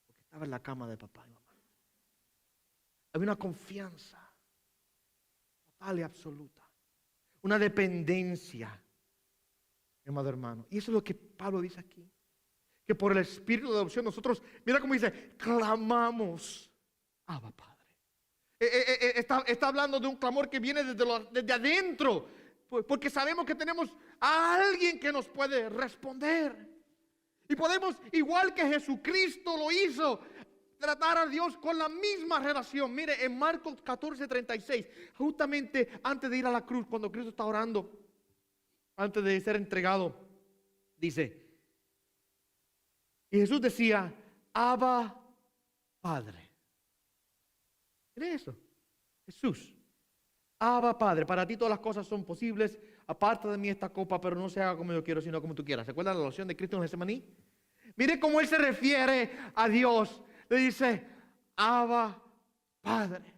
porque estaba en la cama de papá y mamá. Había una confianza total y absoluta, una dependencia, mi amado hermano. Y eso es lo que Pablo dice aquí. Que por el espíritu de adopción nosotros, mira cómo dice, clamamos, Abba Padre. Está hablando de un clamor que viene desde adentro, porque sabemos que tenemos a alguien que nos puede responder. Y podemos, igual que Jesucristo lo hizo, tratar a Dios con la misma relación. Mire, en Marcos 14:36, justamente antes de ir a la cruz, cuando Cristo está orando, antes de ser entregado, dice, y Jesús decía, Abba, Padre. ¿Cree eso? Jesús, Abba, Padre, para ti todas las cosas son posibles, aparta de mí esta copa, pero no se haga como yo quiero, sino como tú quieras. ¿Se acuerdan la oración de Cristo en Getsemaní? Mire cómo Él se refiere a Dios. Le dice, Abba, Padre,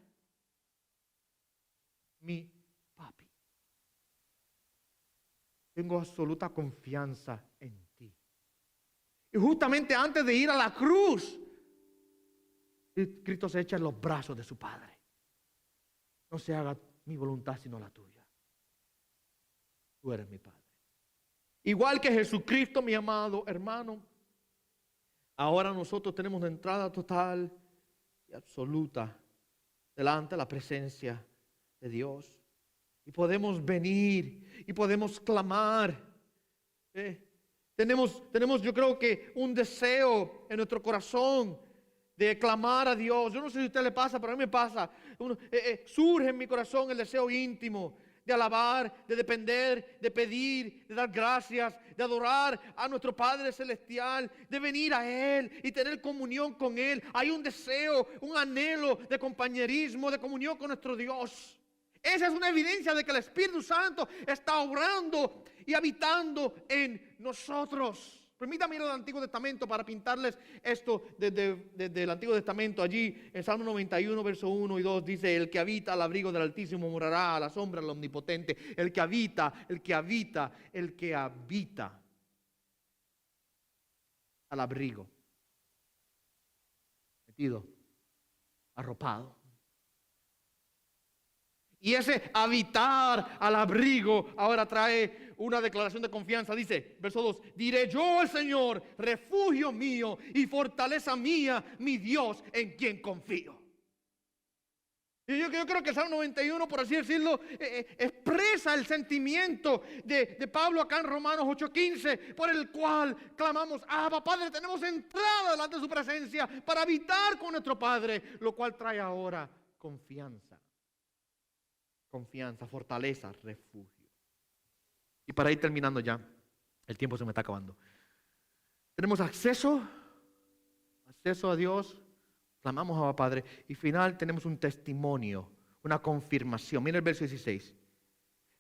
mi papi. Tengo absoluta confianza en ti. Y justamente antes de ir a la cruz, Cristo se echa en los brazos de su Padre. No se haga mi voluntad sino la tuya. Tú eres mi Padre. Igual que Jesucristo, mi amado hermano, ahora nosotros tenemos una entrada total y absoluta delante de la presencia de Dios. Y podemos venir y podemos clamar. Tenemos, yo creo que un deseo en nuestro corazón de clamar a Dios. Yo no sé si a usted le pasa, pero a mí me pasa. Surge en mi corazón el deseo íntimo de alabar, de depender, de pedir, de dar gracias, de adorar a nuestro Padre Celestial, de venir a Él y tener comunión con Él. Hay un deseo, un anhelo de compañerismo, de comunión con nuestro Dios. Esa es una evidencia de que el Espíritu Santo está obrando y habitando en nosotros. Permítame ir al Antiguo Testamento para pintarles esto desde el Antiguo Testamento. Allí en Salmo 91, verso 1 y 2 dice, el que habita al abrigo del Altísimo morará a la sombra del Omnipotente. El que habita al abrigo. Metido, arropado. Y ese habitar al abrigo ahora trae una declaración de confianza. Dice, verso 2, diré yo al Señor, refugio mío y fortaleza mía, mi Dios en quien confío. Y yo creo que el Salmo 91, por así decirlo, expresa el sentimiento de Pablo acá en Romanos 8:15, por el cual clamamos, Abba, Padre, tenemos entrada delante de su presencia para habitar con nuestro Padre, lo cual trae ahora confianza. Confianza, fortaleza, refugio. Y para ir terminando ya, el tiempo se me está acabando. Tenemos acceso a Dios, clamamos a Padre, y final tenemos un testimonio, una confirmación. Mira el verso 16.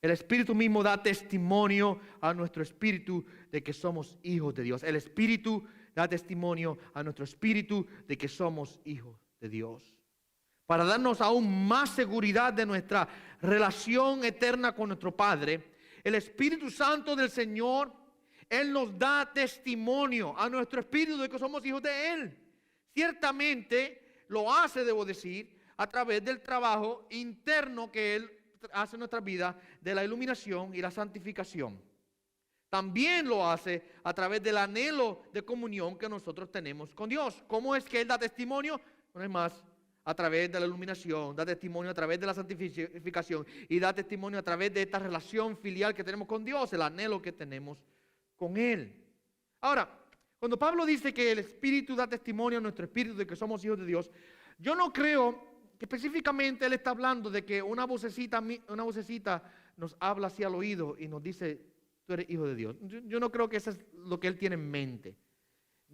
El Espíritu mismo da testimonio a nuestro espíritu de que somos hijos de Dios. El Espíritu da testimonio a nuestro espíritu de que somos hijos de Dios. Para darnos aún más seguridad de nuestra relación eterna con nuestro Padre, el Espíritu Santo del Señor, Él nos da testimonio a nuestro espíritu de que somos hijos de Él. Ciertamente lo hace, debo decir, a través del trabajo interno que Él hace en nuestra vida, de la iluminación y la santificación. También lo hace a través del anhelo de comunión que nosotros tenemos con Dios. ¿Cómo es que Él da testimonio? No es más, a través de la iluminación, da testimonio a través de la santificación y da testimonio a través de esta relación filial que tenemos con Dios, el anhelo que tenemos con Él. Ahora, cuando Pablo dice que el Espíritu da testimonio a nuestro espíritu de que somos hijos de Dios, yo no creo que específicamente Él está hablando de que una vocecita nos habla así al oído y nos dice, tú eres hijo de Dios. Yo no creo que eso es lo que Él tiene en mente.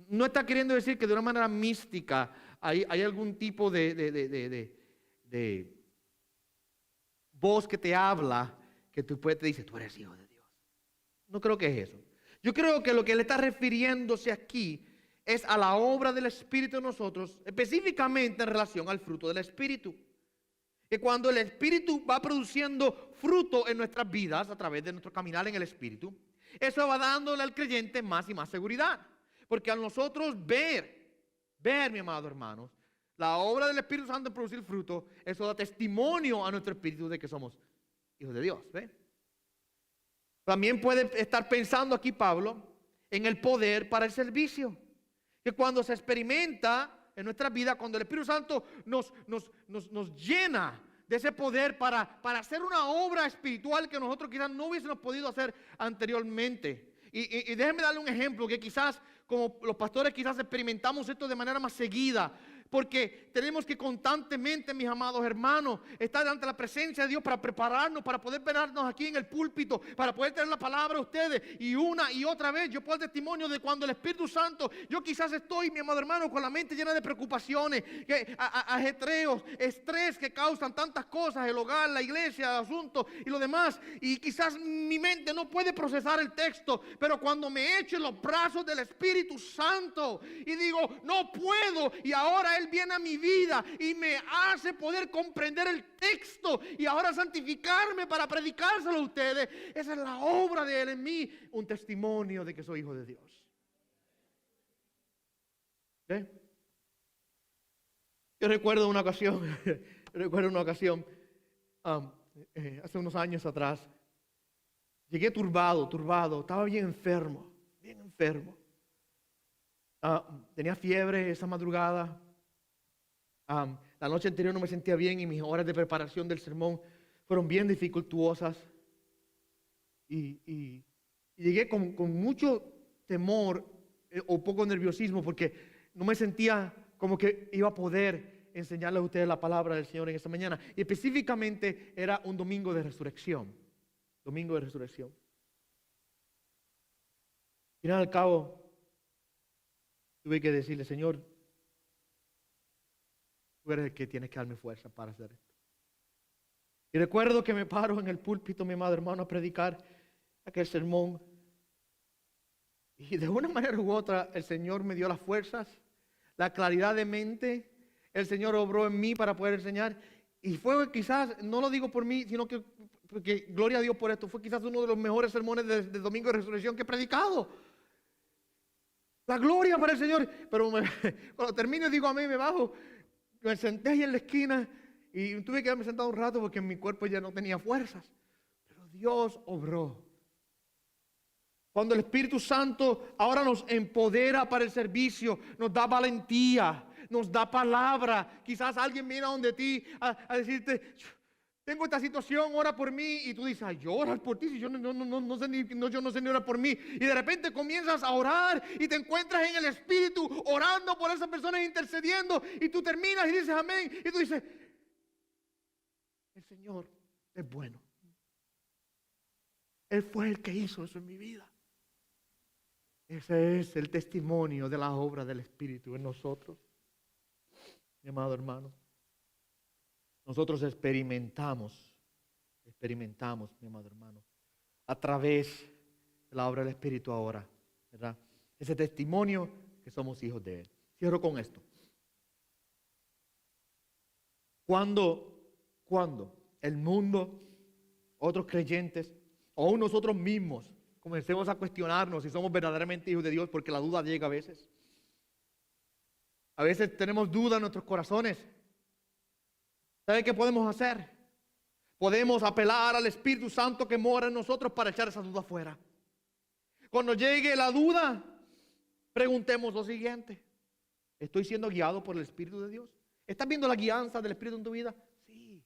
No está queriendo decir que de una manera mística hay algún tipo de voz que te habla, que tú te dice, tú eres hijo de Dios. No creo que es eso. Yo creo que lo que Él está refiriéndose aquí es a la obra del Espíritu en nosotros, específicamente en relación al fruto del Espíritu. Que cuando el Espíritu va produciendo fruto en nuestras vidas a través de nuestro caminar en el Espíritu, eso va dándole al creyente más y más seguridad. Porque al nosotros ver, mi amado hermanos, la obra del Espíritu Santo en producir fruto, eso da testimonio a nuestro espíritu de que somos hijos de Dios. ¿Ve? También puede estar pensando aquí Pablo en el poder para el servicio. Que cuando se experimenta en nuestra vida, cuando el Espíritu Santo nos llena de ese poder para hacer una obra espiritual que nosotros quizás no hubiésemos podido hacer anteriormente. Y déjenme darle un ejemplo que quizás como los pastores quizás experimentamos esto de manera más seguida. Porque tenemos que constantemente, mis amados hermanos, estar ante la presencia de Dios para prepararnos, para poder vernos aquí en el púlpito, para poder tener la palabra a ustedes. Y una y otra vez yo puedo dar testimonio de cuando el Espíritu Santo, yo quizás estoy, mi amado hermano, con la mente llena de preocupaciones, ajetreos, estrés que causan tantas cosas, el hogar, la iglesia, el asunto y lo demás. Y quizás mi mente no puede procesar el texto, pero cuando me echo en los brazos del Espíritu Santo y digo, no puedo, y ahora Él viene a mi vida y me hace poder comprender el texto y ahora santificarme para predicárselo a ustedes. Esa es la obra de Él en mí, un testimonio de que soy hijo de Dios. ¿Eh? Yo recuerdo una ocasión, hace unos años atrás, llegué turbado, estaba bien enfermo. Tenía fiebre esa madrugada. La noche anterior no me sentía bien y mis horas de preparación del sermón fueron bien dificultuosas. Y llegué con mucho temor o poco nerviosismo porque no me sentía como que iba a poder enseñarles a ustedes la palabra del Señor en esta mañana. Y específicamente era un domingo de resurrección. Y al cabo tuve que decirle, Señor, tú eres el que tienes que darme fuerza para hacer esto. Y recuerdo que me paro en el púlpito, mi amado hermano, a predicar aquel sermón. Y de una manera u otra, el Señor me dio las fuerzas, la claridad de mente. El Señor obró en mí para poder enseñar. Y fue quizás, no lo digo por mí, sino que porque gloria a Dios por esto, fue quizás uno de los mejores sermones de Domingo de Resurrección que he predicado. La gloria para el Señor. Pero cuando termino digo amén, me bajo. Me senté ahí en la esquina Y tuve que quedarme sentado un rato porque mi cuerpo ya no tenía fuerzas. Pero Dios obró. Cuando el Espíritu Santo ahora nos empodera para el servicio, nos da valentía, nos da palabra. Quizás alguien viene a donde ti a decirte, tengo esta situación, ora por mí. Y tú dices, ay, yo orar por ti, si yo no sé yo no sé ni orar por mí. Y de repente comienzas a orar y te encuentras en el Espíritu orando por esas personas, intercediendo. Y tú terminas y dices amén. Y tú dices, el Señor es bueno. Él fue el que hizo eso en mi vida. Ese es el testimonio de la obra del Espíritu en nosotros. Mi amado hermano, nosotros experimentamos, mi amado hermano, a través de la obra del Espíritu ahora, ¿verdad? Ese testimonio que somos hijos de Él. Cierro con esto. Cuando el mundo, otros creyentes, o aún nosotros mismos, comencemos a cuestionarnos si somos verdaderamente hijos de Dios, porque la duda llega a veces. A veces tenemos duda en nuestros corazones. ¿Sabe qué podemos hacer? Podemos apelar al Espíritu Santo que mora en nosotros para echar esa duda fuera. Cuando llegue la duda, preguntemos lo siguiente: ¿estoy siendo guiado por el Espíritu de Dios? ¿Estás viendo la guianza del Espíritu en tu vida? Sí.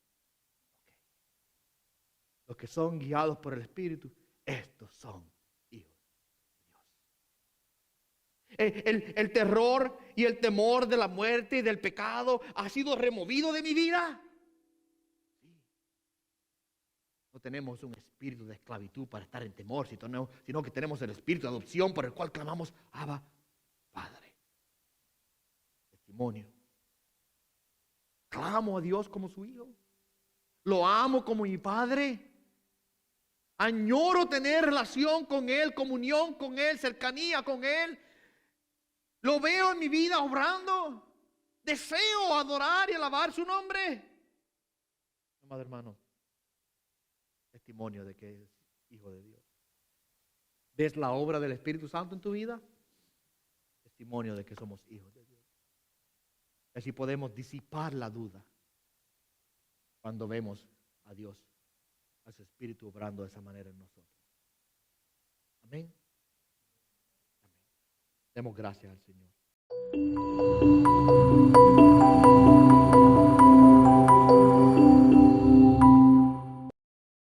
Okay. Los que son guiados por el Espíritu, estos son hijos de Dios. El terror y el temor de la muerte y del pecado ha sido removido de mi vida. Sí. No tenemos un espíritu de esclavitud para estar en temor, sino que tenemos el espíritu de adopción por el cual clamamos, Abba, Padre. Testimonio. Clamo a Dios como su hijo. Lo amo como mi Padre. Añoro tener relación con Él, comunión con Él, cercanía con Él. Lo veo en mi vida obrando. Deseo adorar y alabar su nombre. Amado hermano, testimonio de que es hijo de Dios. ¿Ves la obra del Espíritu Santo en tu vida? Testimonio de que somos hijos de Dios. Así podemos disipar la duda cuando vemos a Dios, a su Espíritu obrando de esa manera en nosotros. Amén. Amén. Demos gracias al Señor.